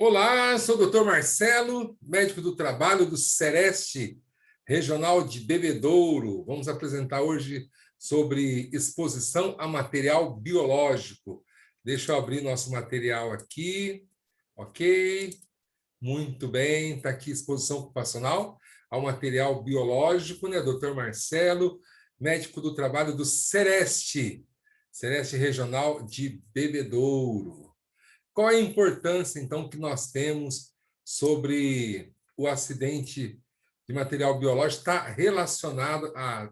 Olá, sou o Dr. Marcelo, médico do trabalho do Sereste Regional de Bebedouro. Vamos apresentar hoje sobre exposição a material biológico. Deixa eu abrir nosso material aqui. Ok, muito bem. Está aqui exposição ocupacional ao material biológico, né? Dr. Marcelo, médico do trabalho do Sereste Regional de Bebedouro. Qual a importância, então, que nós temos sobre o acidente de material biológico? Está relacionado a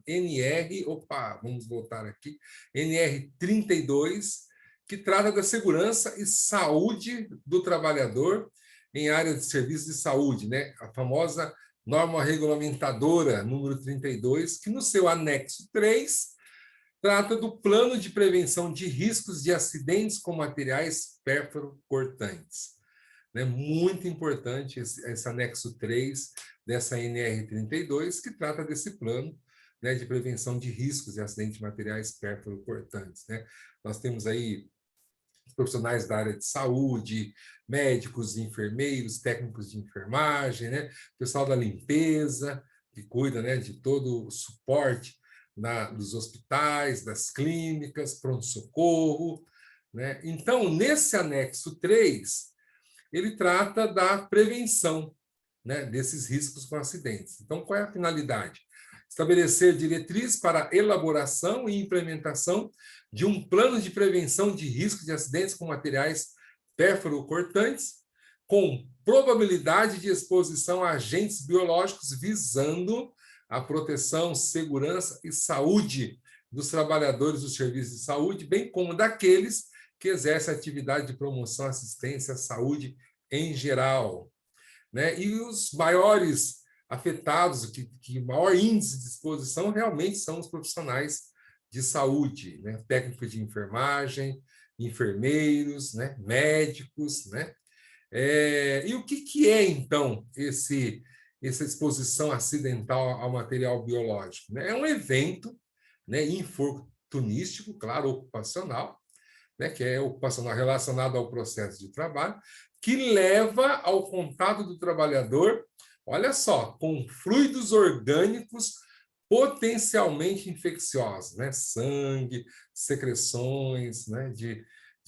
vamos voltar aqui, NR32, que trata da segurança e saúde do trabalhador em área de serviços de saúde, né? A famosa norma regulamentadora número 32, que no seu anexo 3 trata do plano de prevenção de riscos de acidentes com materiais pérfuro-cortantes. Muito importante esse anexo 3 dessa NR32, que trata desse plano, né, de prevenção de riscos de acidentes de materiais pérfuro-cortantes. Nós temos aí profissionais da área de saúde, médicos, enfermeiros, técnicos de enfermagem, pessoal da limpeza, que cuida, de todo o suporte dos hospitais, das clínicas, pronto-socorro. Então, nesse anexo 3, ele trata da prevenção, desses riscos com acidentes. Então, qual é a finalidade? Estabelecer diretrizes para elaboração e implementação de um plano de prevenção de riscos de acidentes com materiais pérfuro-cortantes, com probabilidade de exposição a agentes biológicos, visando a proteção, segurança e saúde dos trabalhadores dos serviços de saúde, bem como daqueles que exercem atividade de promoção, assistência à saúde em geral. E os maiores afetados, que maior índice de exposição realmente são os profissionais de saúde, técnicos de enfermagem, enfermeiros, médicos. E o que é, então, essa exposição acidental ao material biológico? É um evento infortunístico, claro, ocupacional, que é ocupacional relacionado ao processo de trabalho, que leva ao contato do trabalhador, olha só, com fluidos orgânicos potencialmente infecciosos, sangue, secreções, de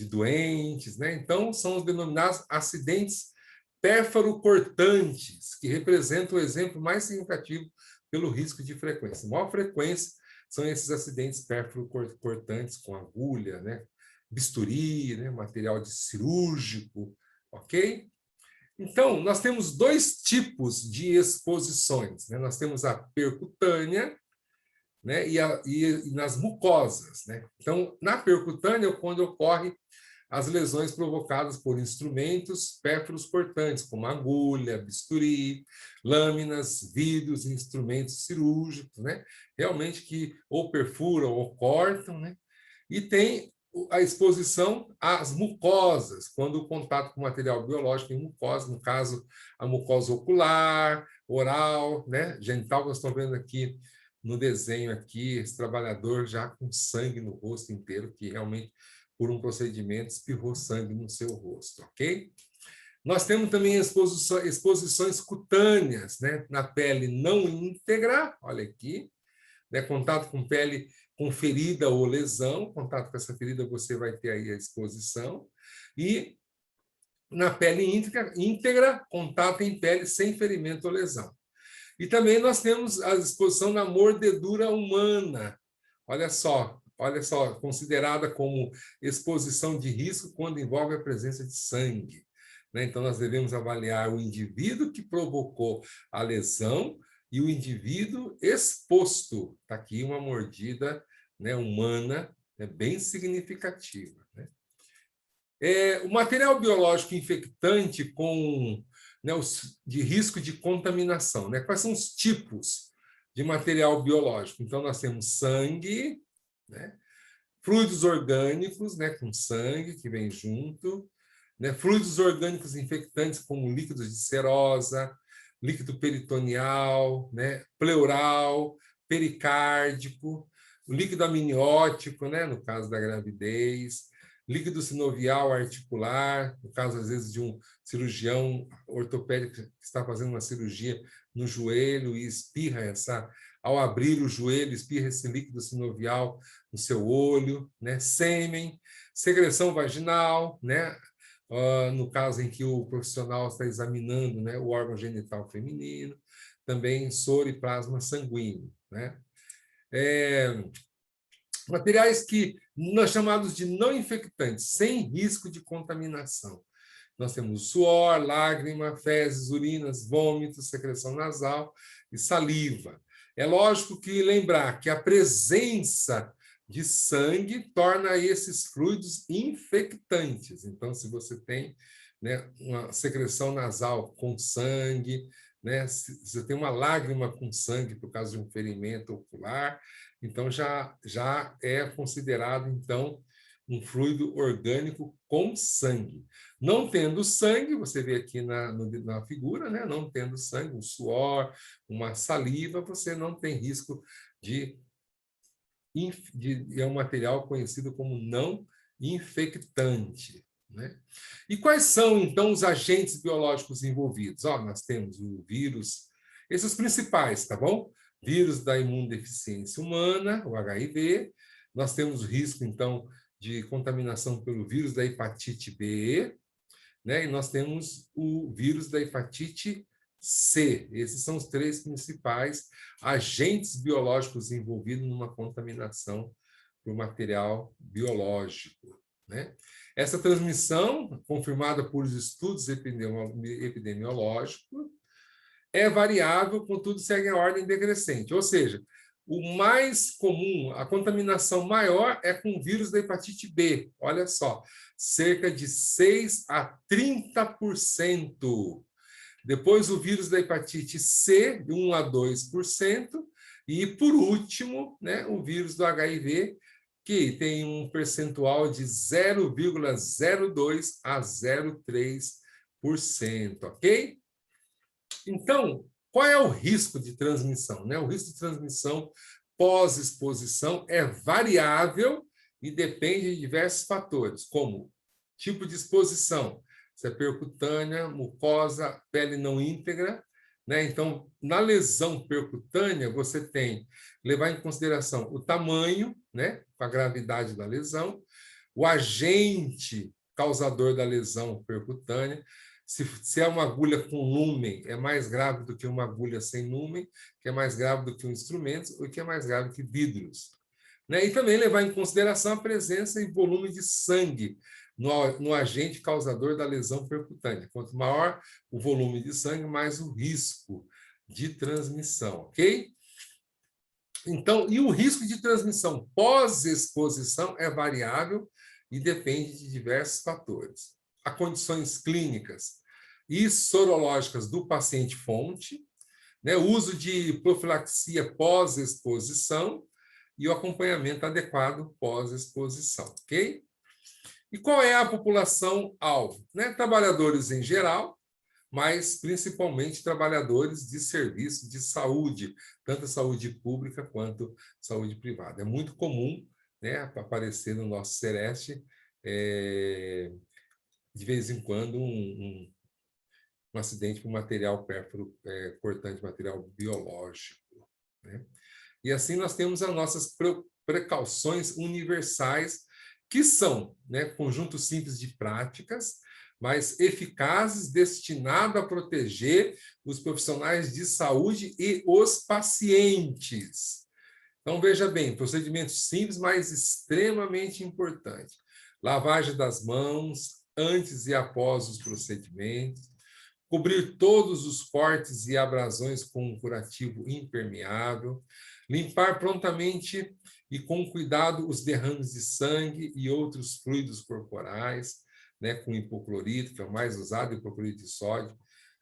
doentes. Então, são os denominados acidentes pérfuro-cortantes, que representam o exemplo mais significativo pelo risco de frequência. A maior frequência são esses acidentes pérfuro-cortantes com agulha, bisturi, material cirúrgico, ok? Então, nós temos dois tipos de exposições. Nós temos a percutânea, e nas mucosas. Então, na percutânea é quando ocorre as lesões provocadas por instrumentos pérfuros cortantes, como agulha, bisturi, lâminas, vidros, instrumentos cirúrgicos, realmente que ou perfuram ou cortam. E tem a exposição às mucosas, quando o contato com material biológico em mucosa, no caso, a mucosa ocular, oral, genital, que nós estamos vendo aqui no desenho aqui, esse trabalhador já com sangue no rosto inteiro, que realmente, por um procedimento, espirrou sangue no seu rosto, ok? Nós temos também exposições cutâneas, na pele não íntegra, olha aqui, contato com pele com ferida ou lesão, contato com essa ferida você vai ter aí a exposição, e na pele íntegra, contato em pele sem ferimento ou lesão. E também nós temos a exposição na mordedura humana, olha só, considerada como exposição de risco quando envolve a presença de sangue. Então, nós devemos avaliar o indivíduo que provocou a lesão e o indivíduo exposto. Está aqui uma mordida humana bem significativa. O material biológico infectante de risco de contaminação. Quais são os tipos de material biológico? Então, nós temos sangue, fluidos orgânicos, com sangue que vem junto, fluidos orgânicos infectantes como líquidos de serosa, líquido peritoneal, pleural, pericárdico, o líquido amniótico, no caso da gravidez, líquido sinovial articular, no caso, às vezes, de um cirurgião ortopédico que está fazendo uma cirurgia no joelho e espirra ao abrir o joelho, espirra esse líquido sinovial no seu olho, né? Sêmen, secreção vaginal, né? No caso em que o profissional está examinando, né, o órgão genital feminino, também soro e plasma sanguíneo, né? Materiais que nós chamamos de não infectantes, sem risco de contaminação. Nós temos suor, lágrima, fezes, urinas, vômitos, secreção nasal e saliva. É lógico que lembrar que a presença de sangue torna esses fluidos infectantes. Então, se você tem, né, uma secreção nasal com sangue, né, se você tem uma lágrima com sangue por causa de um ferimento ocular, então já é considerado então um fluido orgânico com sangue. Não tendo sangue, você vê aqui na figura, né? Não tendo sangue, um suor, uma saliva, você não tem risco é um material conhecido como não infectante, né? E quais são, então, os agentes biológicos envolvidos? Nós temos o vírus, esses principais, tá bom? Vírus da imunodeficiência humana, o HIV, nós temos o risco, então, de contaminação pelo vírus da hepatite B, né? E nós temos o vírus da hepatite C. Esses são os três principais agentes biológicos envolvidos numa contaminação por material biológico, né? Essa transmissão, confirmada por estudos epidemiológicos, é variável, contudo, segue a ordem decrescente. Ou seja, o mais comum, a contaminação maior é com o vírus da hepatite B. Olha só, cerca de 6 a 30%. Depois, o vírus da hepatite C, de 1 a 2%. E, por último, né, o vírus do HIV, que tem um percentual de 0,02 a 0,3%, ok? Então, qual é o risco de transmissão, né? O risco de transmissão pós-exposição é variável e depende de diversos fatores, como tipo de exposição, se é percutânea, mucosa, pele não íntegra, né? Então, na lesão percutânea, você tem que levar em consideração o tamanho, né? A gravidade da lesão, o agente causador da lesão percutânea. Se é uma agulha com lumen, é mais grave do que uma agulha sem lumen, que é mais grave do que um instrumento, ou que é mais grave que vidros. Né? E também levar em consideração a presença e volume de sangue no agente causador da lesão percutânea. Quanto maior o volume de sangue, mais o risco de transmissão, ok? Então, e o risco de transmissão pós-exposição é variável e depende de diversos fatores. Há condições clínicas e sorológicas do paciente-fonte, né, o uso de profilaxia pós-exposição e o acompanhamento adequado pós-exposição, ok? E qual é a população-alvo? Né? Trabalhadores em geral, mas principalmente trabalhadores de serviço de saúde, tanto saúde pública quanto saúde privada. É muito comum, né, aparecer no nosso Sereste, de vez em quando, um acidente com material pérfuro cortante, material biológico, né? E assim nós temos as nossas precauções universais, que são, né, conjunto simples de práticas, mas eficazes, destinado a proteger os profissionais de saúde e os pacientes. Então, veja bem, procedimentos simples, mas extremamente importantes. Lavagem das mãos antes e após os procedimentos, cobrir todos os cortes e abrasões com um curativo impermeável, limpar prontamente e com cuidado os derrames de sangue e outros fluidos corporais, né, com hipoclorito, que é o mais usado, hipoclorito de sódio,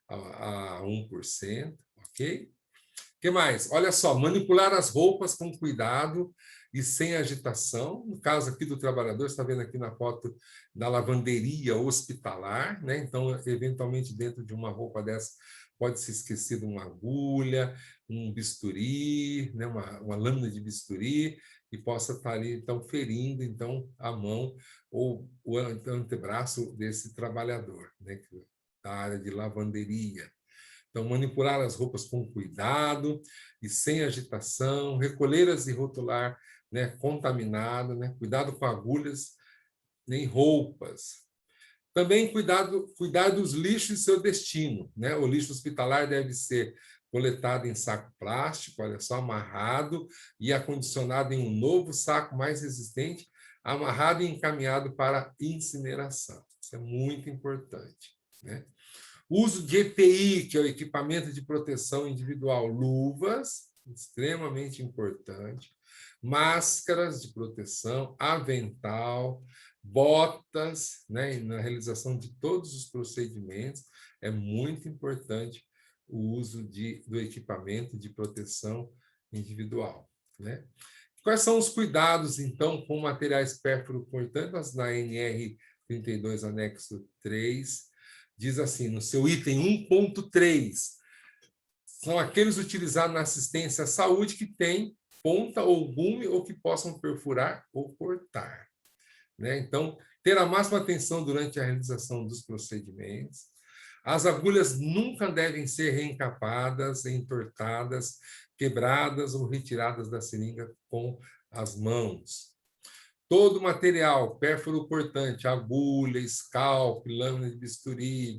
a 1%, ok? O que mais? Olha só, manipular as roupas com cuidado e sem agitação. No caso aqui do trabalhador, está vendo aqui na foto da lavanderia hospitalar, né? Então, eventualmente, dentro de uma roupa dessa, pode se esquecer de uma agulha, um bisturi, né? uma lâmina de bisturi, e possa estar ali, então, ferindo então, a mão ou o antebraço desse trabalhador, né, da área de lavanderia. Então, manipular as roupas com cuidado e sem agitação, recolhê-las e rotular, né, contaminado, né, cuidado com agulhas nem roupas. Também cuidar dos lixos e seu destino, né? O lixo hospitalar deve ser coletado em saco plástico, olha só, amarrado e acondicionado em um novo saco mais resistente, amarrado e encaminhado para incineração. Isso é muito importante, né? Uso de EPI, que é o equipamento de proteção individual, luvas, extremamente importante, máscaras de proteção, avental, botas, né, na realização de todos os procedimentos, é muito importante o uso do equipamento de proteção individual, né? Quais são os cuidados, então, com materiais pérfuro-cortantes na NR 32, anexo 3, diz assim, no seu item 1.3, são aqueles utilizados na assistência à saúde que têm ponta ou gume ou que possam perfurar ou cortar, né? Então, ter a máxima atenção durante a realização dos procedimentos. As agulhas nunca devem ser reencapadas, entortadas, quebradas ou retiradas da seringa com as mãos. Todo material, pérfuro cortante, agulha, escalpe, lâmina de bisturi,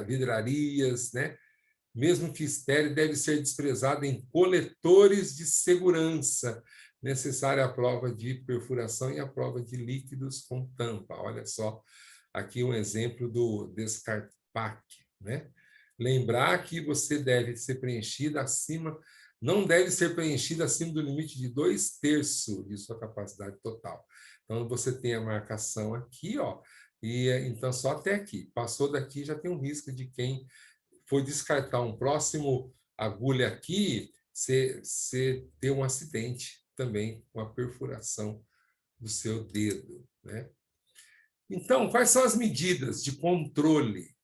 vidrarias, né? Mesmo que estéril, deve ser desprezado em coletores de segurança, necessária a prova de perfuração e a prova de líquidos com tampa. Olha só, aqui um exemplo do Descarpac, né? Lembrar que você deve ser preenchida acima, não deve ser preenchida acima do limite de 2/3 de sua capacidade total. Então, você tem a marcação aqui, ó, e então só até aqui. Passou daqui, já tem um risco de quem for descartar um próximo agulha aqui, você ter um acidente também com a perfuração do seu dedo, né? Então, quais são as medidas de controle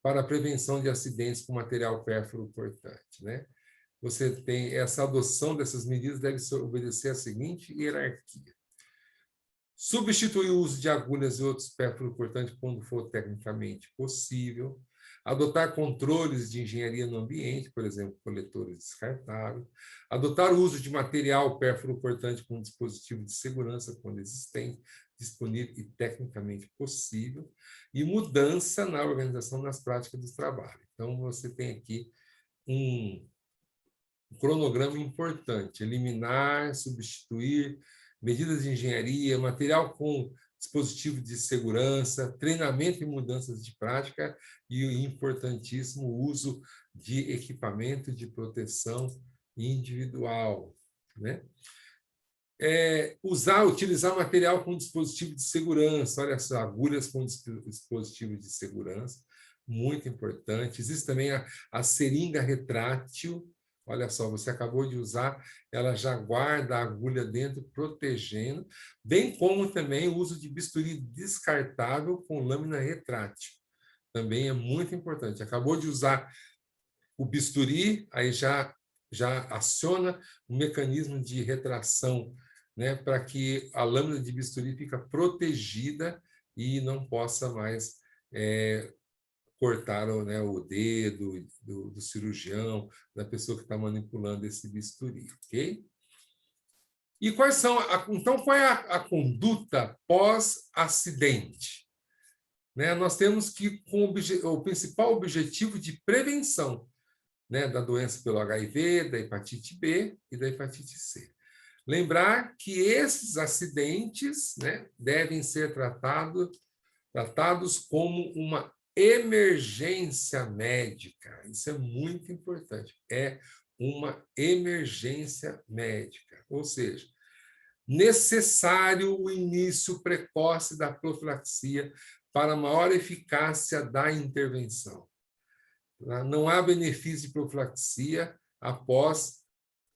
para a prevenção de acidentes com material pérfuro cortante, né? Você tem essa adoção dessas medidas deve obedecer a seguinte hierarquia. Substituir o uso de agulhas e outros pérfuro cortantes quando for tecnicamente possível. Adotar controles de engenharia no ambiente, por exemplo, coletores descartáveis. Adotar o uso de material pérfuro cortante com dispositivo de segurança quando existente, disponível e tecnicamente possível. E mudança na organização das práticas do trabalho. Então, você tem aqui um cronograma importante: eliminar, substituir, medidas de engenharia, material com dispositivo de segurança, treinamento e mudanças de prática e o importantíssimo uso de equipamento de proteção individual, né? Utilizar material com dispositivo de segurança, olha só, agulhas com dispositivo de segurança, muito importante. Existe também a seringa retrátil. Olha só, você acabou de usar, ela já guarda a agulha dentro, protegendo, bem como também o uso de bisturi descartável com lâmina retrátil. Também é muito importante. Acabou de usar o bisturi, aí já aciona um mecanismo de retração, né, para que a lâmina de bisturi fica protegida e não possa mais cortar o dedo do cirurgião, da pessoa que está manipulando esse bisturi, ok? E então, qual é a conduta pós-acidente? Né? Nós temos que, com o principal objetivo de prevenção, né, da doença pelo HIV, da hepatite B e da hepatite C. Lembrar que esses acidentes, né, devem ser tratados como uma emergência médica. Isso é muito importante. É uma emergência médica, ou seja, necessário o início precoce da profilaxia para maior eficácia da intervenção. Não há benefício de profilaxia após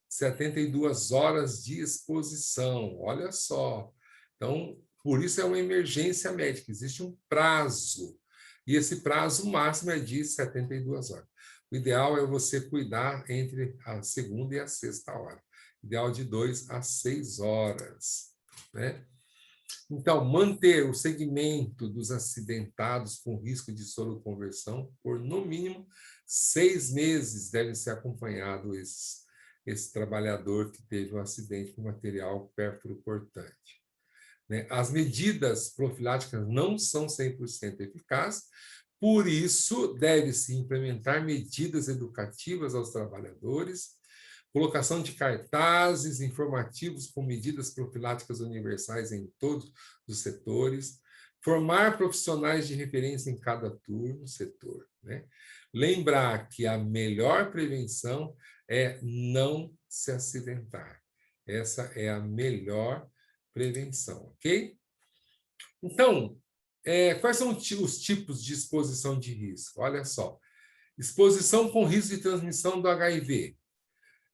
72 horas de exposição. Olha só. Então, por isso é uma emergência médica. Existe um prazo. E esse prazo máximo é de 72 horas. O ideal é você cuidar entre a segunda e a sexta hora. ideal de 2 a 6 horas, né? Então, manter o segmento dos acidentados com risco de soroconversão por, no mínimo, 6 meses deve ser acompanhado esse trabalhador que teve um acidente com material pérfuro-cortante. Né? As medidas profiláticas não são 100% eficazes, por isso, deve-se implementar medidas educativas aos trabalhadores, colocação de cartazes informativos com medidas profiláticas universais em todos os setores, formar profissionais de referência em cada turno, setor. Né? Lembrar que a melhor prevenção é não se acidentar. Essa é a melhor prevenção, ok? Então, quais são os tipos de exposição de risco? Olha só. Exposição com risco de transmissão do HIV.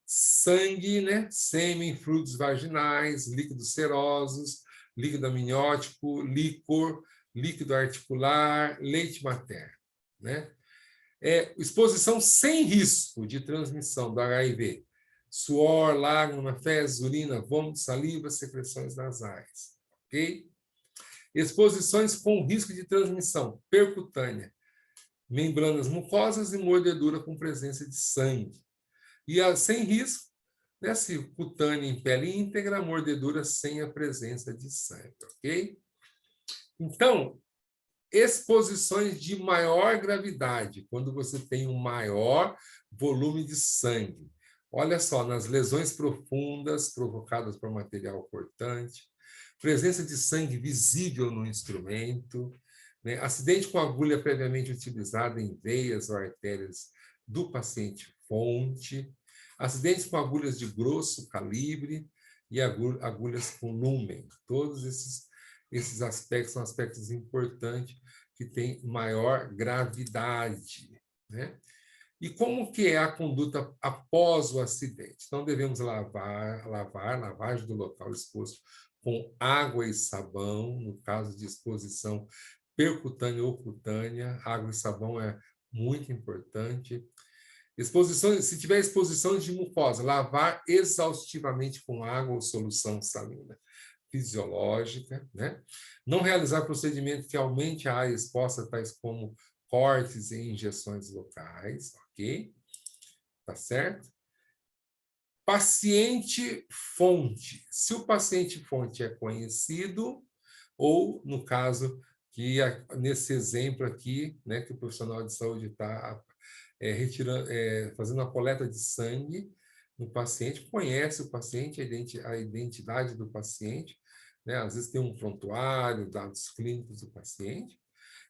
Sangue, né? Sêmen, fluidos vaginais, líquidos serosos, líquido amniótico, líquor, líquido articular, leite materno. Né? Exposição sem risco de transmissão do HIV. Suor, lágrima, fezes, urina, vômito, saliva, secreções nasais. Ok? Exposições com risco de transmissão percutânea, membranas mucosas e mordedura com presença de sangue. E sem risco, né, se cutânea em pele íntegra, mordedura sem a presença de sangue, ok? Então, exposições de maior gravidade, quando você tem um maior volume de sangue. Olha só, nas lesões profundas provocadas por material cortante, presença de sangue visível no instrumento, né? Acidente com agulha previamente utilizada em veias ou artérias do paciente fonte, acidentes com agulhas de grosso calibre e agulhas com lumen. Todos esses aspectos são aspectos importantes que têm maior gravidade, né? E como que é a conduta após o acidente? Então, devemos lavagem do local exposto com água e sabão, no caso de exposição percutânea ou cutânea, água e sabão é muito importante. Se tiver exposições de mucosa, lavar exaustivamente com água ou solução salina fisiológica, né? Não realizar procedimento que aumente a área exposta, tais como cortes e injeções locais, ok? Tá certo? Paciente fonte. Se o paciente fonte é conhecido, ou, no caso, nesse exemplo aqui, né, que o profissional de saúde está fazendo a coleta de sangue no paciente, conhece o paciente, a identidade do paciente, né? Às vezes tem um prontuário, dados clínicos do paciente.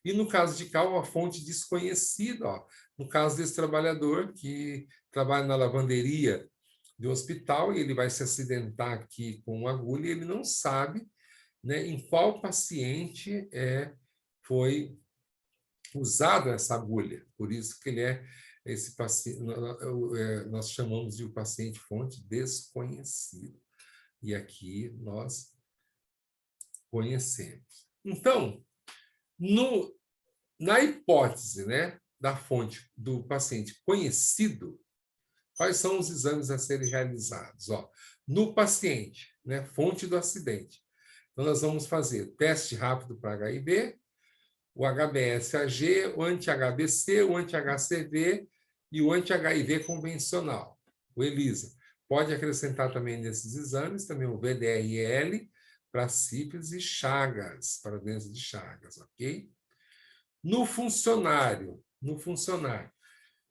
E no caso de cá, uma fonte desconhecida, ó, no caso desse trabalhador que trabalha na lavanderia do hospital e ele vai se acidentar aqui com uma agulha e ele não sabe, né, em qual paciente foi usada essa agulha. Por isso que ele esse paciente, nós chamamos de o paciente fonte desconhecido. E aqui nós conhecemos. Então, na hipótese, né, da fonte do paciente conhecido, quais são os exames a serem realizados? Ó, no paciente, né, fonte do acidente. Então, nós vamos fazer teste rápido para HIV, o HBsAg, o anti-HBC, o anti-HCV e o anti-HIV convencional, o ELISA. Pode acrescentar também nesses exames também o VDRL para sífilis e Chagas, para doença de Chagas, ok? No funcionário,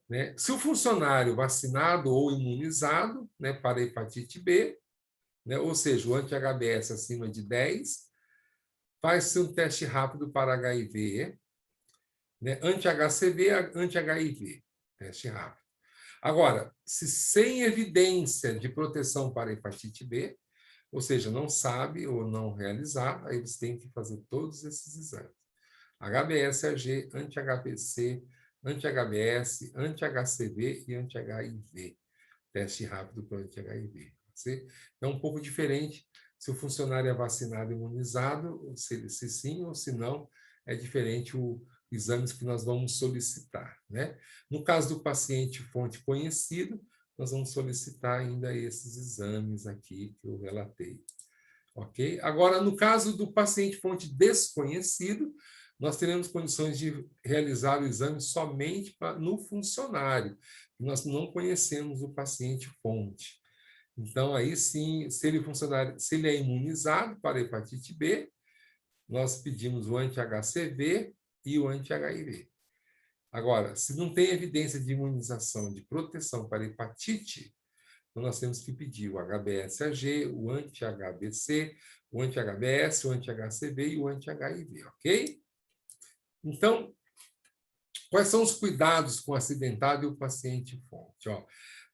né? Se o funcionário vacinado ou imunizado, né, para hepatite B, né, ou seja, o anti-HBs acima de 10, faz-se um teste rápido para HIV, né, anti-HCV, anti-HIV, teste rápido. Agora, se sem evidência de proteção para hepatite B, ou seja, não sabe ou não realizar, aí eles têm que fazer todos esses exames. HBsAg, anti-HBC, anti-HBs, anti-HCV e anti-HIV. Teste rápido para anti-HIV. É um pouco diferente se o funcionário é vacinado e imunizado, se sim ou se não, é diferente os exames que nós vamos solicitar, né? No caso do paciente fonte conhecido, nós vamos solicitar ainda esses exames aqui que eu relatei. Ok? Agora, no caso do paciente fonte desconhecido, nós teremos condições de realizar o exame somente no funcionário. Nós não conhecemos o paciente fonte. Então, aí sim, se ele é imunizado para a hepatite B, nós pedimos o anti-HCV e o anti-HIV. Agora, se não tem evidência de imunização, de proteção para hepatite, então nós temos que pedir o HBsAg, o anti-HBC, o anti-HBs, o anti-HCV e o anti-HIV, ok? Então, quais são os cuidados com o acidentado e o paciente fonte? Ó,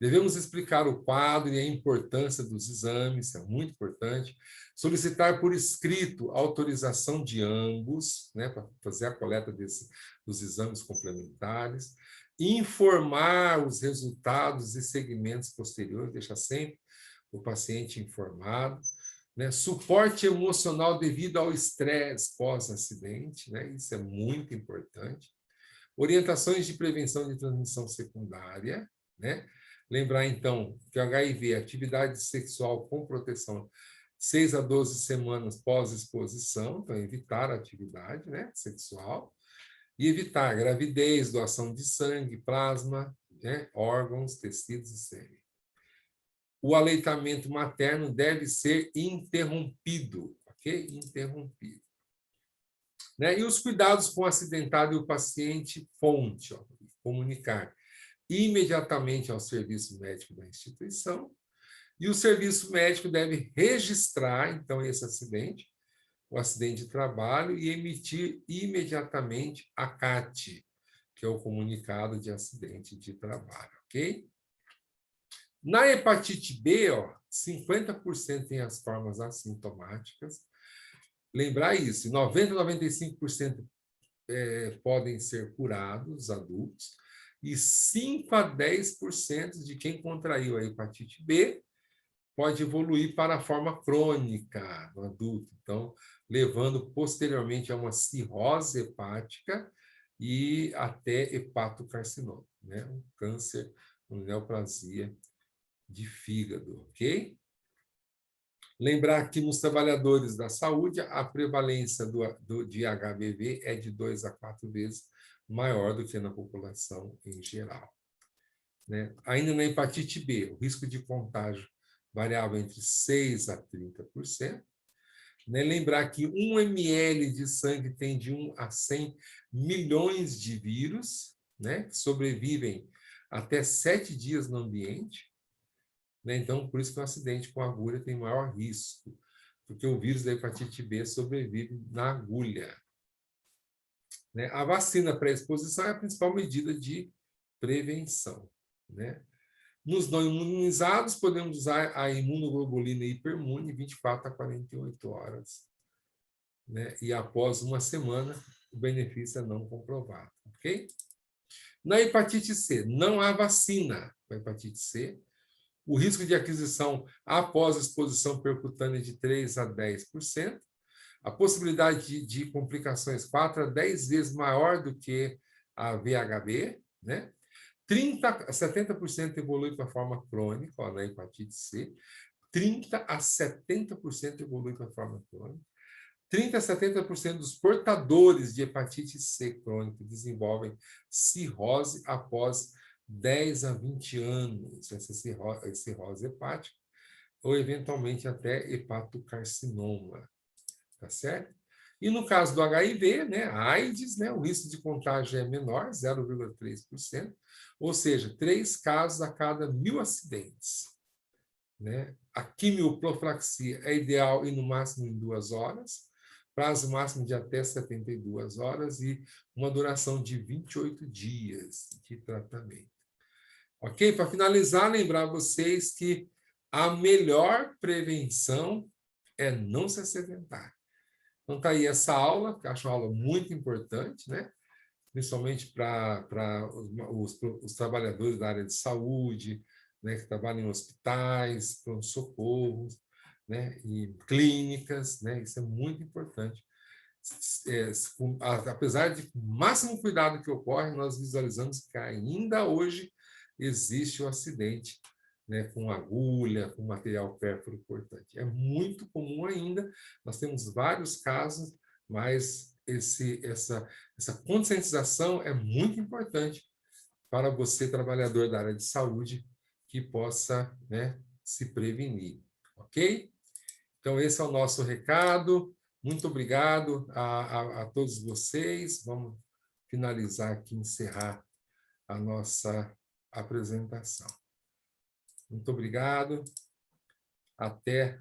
devemos explicar o quadro e a importância dos exames, é muito importante. Solicitar por escrito a autorização de ambos, né, para fazer a coleta dos exames complementares. Informar os resultados e segmentos posteriores, deixar sempre o paciente informado. Né? Suporte emocional devido ao estresse pós-acidente, né? Isso é muito importante. Orientações de prevenção de transmissão secundária, né? Lembrar, então, que o HIV, atividade sexual com proteção, 6 a 12 semanas pós-exposição, então evitar a atividade, né, sexual, e evitar gravidez, doação de sangue, plasma, né, órgãos, tecidos e sêmen. O aleitamento materno deve ser interrompido, ok? Interrompido. Né? E os cuidados com o acidentado e o paciente fonte, ó, comunicar imediatamente ao serviço médico da instituição, e o serviço médico deve registrar, então, esse acidente, o acidente de trabalho, e emitir imediatamente a CAT, que é o comunicado de acidente de trabalho, ok? Na hepatite B, ó, 50% tem as formas assintomáticas. Lembrar isso, 90% a 95% podem ser curados, adultos, e 5 a 10% de quem contraiu a hepatite B pode evoluir para a forma crônica no adulto, então, levando posteriormente a uma cirrose hepática e até hepatocarcinoma, né? Um câncer, uma neoplasia de fígado, ok? Lembrar que nos trabalhadores da saúde, a prevalência de HBV é de 2 a 4 vezes maior do que na população em geral. Né? Ainda na hepatite B, o risco de contágio variava entre 6% a 30%. Né? Lembrar que 1 ml de sangue tem de 1 a 100 milhões de vírus, né? Que sobrevivem até 7 dias no ambiente. Né? Então, por isso que o acidente com agulha tem maior risco, porque o vírus da hepatite B sobrevive na agulha. Né? A vacina pré-exposição é a principal medida de prevenção. Né? Nos não imunizados, podemos usar a imunoglobulina hipermune 24 a 48 horas. Né? E após uma semana, o benefício é não comprovado. Ok? Na hepatite C, não há vacina para hepatite C. O risco de aquisição após exposição percutânea é de 3 a 10%. A possibilidade de complicações 4 a 10 vezes maior do que a VHB, né? 30 a 70% evolui para a forma crônica, ó, na hepatite C. 30 a 70% evolui para a forma crônica. 30 a 70% dos portadores de hepatite C crônica desenvolvem cirrose após 10 a 20 anos, essa cirrose hepática, ou eventualmente até hepatocarcinoma, tá certo? E no caso do HIV, né, a AIDS, né, o risco de contágio é menor, 0,3%, ou seja, 3 casos a cada 1.000 acidentes. Né? A quimioprofilaxia é ideal ir no máximo em 2 horas, prazo máximo de até 72 horas e uma duração de 28 dias de tratamento. Ok? Para finalizar, lembrar vocês que a melhor prevenção é não se acidentar. Então, está aí essa aula, que eu acho uma aula muito importante, né? Principalmente para os trabalhadores da área de saúde, né? Que trabalham em hospitais, pronto-socorros, né? E clínicas, né? Isso é muito importante. Apesar de máximo cuidado que ocorre, nós visualizamos que ainda hoje existe o acidente né, com agulha, com material pérfuro cortante. É muito comum ainda, nós temos vários casos, mas essa conscientização é muito importante para você, trabalhador da área de saúde, que possa, né, se prevenir, ok? Então, esse é o nosso recado. Muito obrigado a todos vocês. Vamos finalizar aqui, encerrar a nossa apresentação. Muito obrigado. Até